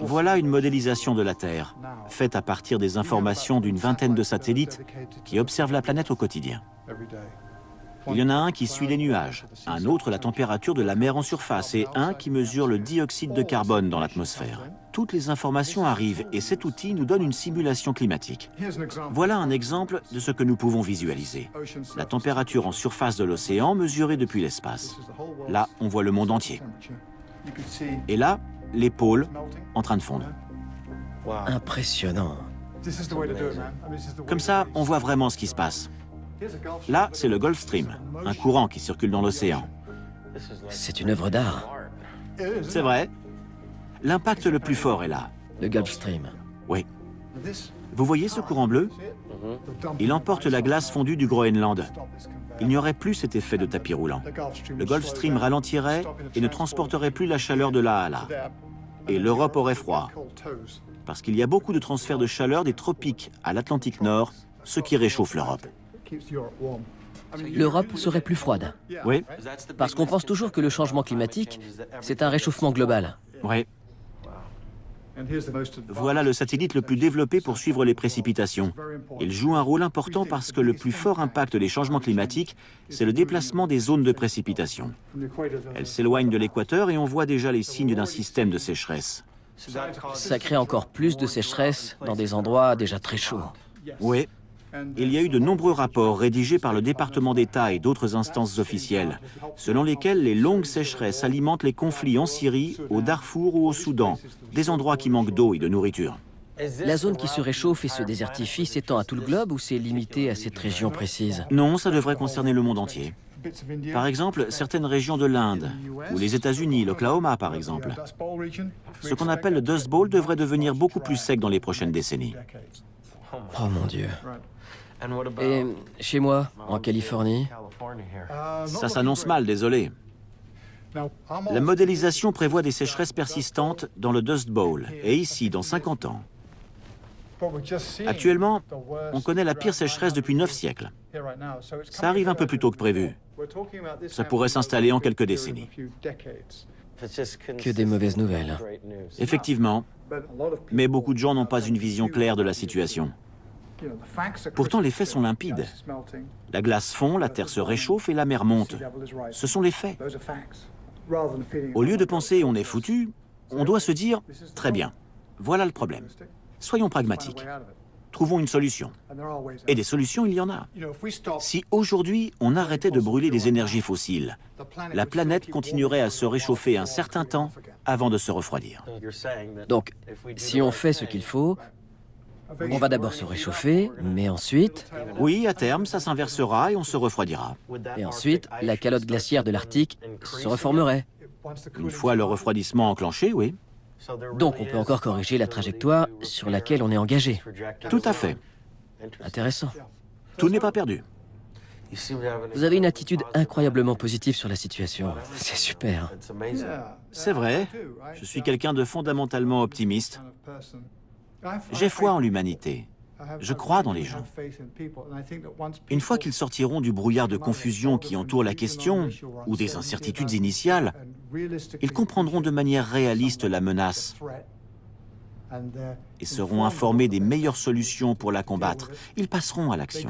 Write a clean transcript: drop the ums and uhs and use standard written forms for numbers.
Voilà une modélisation de la Terre, faite à partir des informations d'une vingtaine de satellites qui observent la planète au quotidien. Il y en a un qui suit les nuages, un autre la température de la mer en surface et un qui mesure le dioxyde de carbone dans l'atmosphère. Toutes les informations arrivent et cet outil nous donne une simulation climatique. Voilà un exemple de ce que nous pouvons visualiser. La température en surface de l'océan mesurée depuis l'espace. Là, on voit le monde entier. Et là, les pôles en train de fondre. Impressionnant. Comme ça, on voit vraiment ce qui se passe. Là, c'est le Gulf Stream, un courant qui circule dans l'océan. C'est une œuvre d'art. C'est vrai. L'impact le plus fort est là. Le Gulf Stream. Oui. Vous voyez ce courant bleu? Il emporte la glace fondue du Groenland. Il n'y aurait plus cet effet de tapis roulant. Le Gulf Stream ralentirait et ne transporterait plus la chaleur de là à là. Et l'Europe aurait froid. Parce qu'il y a beaucoup de transferts de chaleur des tropiques à l'Atlantique Nord, ce qui réchauffe l'Europe. L'Europe serait plus froide. Oui, Parce qu'on pense toujours que le changement climatique, c'est un réchauffement global. oui. Voilà le satellite le plus développé pour suivre les précipitations. Il joue un rôle important parce que le plus fort impact des changements climatiques, c'est le déplacement des zones de précipitation. Elles s'éloignent de l'équateur et on voit déjà les signes d'un système de sécheresse. Ça crée encore plus de sécheresse dans des endroits déjà très chauds. Oui. Il y a eu de nombreux rapports rédigés par le département d'État et d'autres instances officielles, selon lesquels les longues sécheresses alimentent les conflits en Syrie, au Darfour ou au Soudan, des endroits qui manquent d'eau et de nourriture. La zone qui se réchauffe et se désertifie s'étend à tout le globe ou c'est limité à cette région précise? Non, ça devrait concerner le monde entier. Par exemple, certaines régions de l'Inde, ou les États-Unis, l'Oklahoma par exemple. Ce qu'on appelle le Dust Bowl devrait devenir beaucoup plus sec dans les prochaines décennies. Oh mon Dieu. Et chez moi, en Californie, Ça s'annonce mal, désolé. La modélisation prévoit des sécheresses persistantes dans le Dust Bowl, et ici, dans 50 ans. Actuellement, on connaît la pire sécheresse depuis 9 siècles. Ça arrive un peu plus tôt que prévu. Ça pourrait s'installer en quelques décennies. que des mauvaises nouvelles. Effectivement, mais beaucoup de gens n'ont pas une vision claire de la situation. Pourtant, les faits sont limpides. La glace fond, la terre se réchauffe et la mer monte. Ce sont les faits. Au lieu de penser « on est foutu », on doit se dire « très bien, voilà le problème. Soyons pragmatiques. Trouvons une solution. » Et des solutions, il y en a. Si aujourd'hui, on arrêtait de brûler des énergies fossiles, la planète continuerait à se réchauffer un certain temps avant de se refroidir. Donc, si on fait ce qu'il faut, on va d'abord se réchauffer, mais ensuite... Oui, à terme, ça s'inversera et on se refroidira. Et ensuite, la calotte glaciaire de l'Arctique se reformerait. Une fois le refroidissement enclenché, oui. Donc on peut encore corriger la trajectoire sur laquelle on est engagé. Tout à fait. Intéressant. Tout n'est pas perdu. Vous avez une attitude incroyablement positive sur la situation. C'est super. C'est vrai, je suis quelqu'un de fondamentalement optimiste. J'ai foi en l'humanité. Je crois dans les gens. Une fois qu'ils sortiront du brouillard de confusion qui entoure la question, ou des incertitudes initiales, ils comprendront de manière réaliste la menace et seront informés des meilleures solutions pour la combattre. Ils passeront à l'action.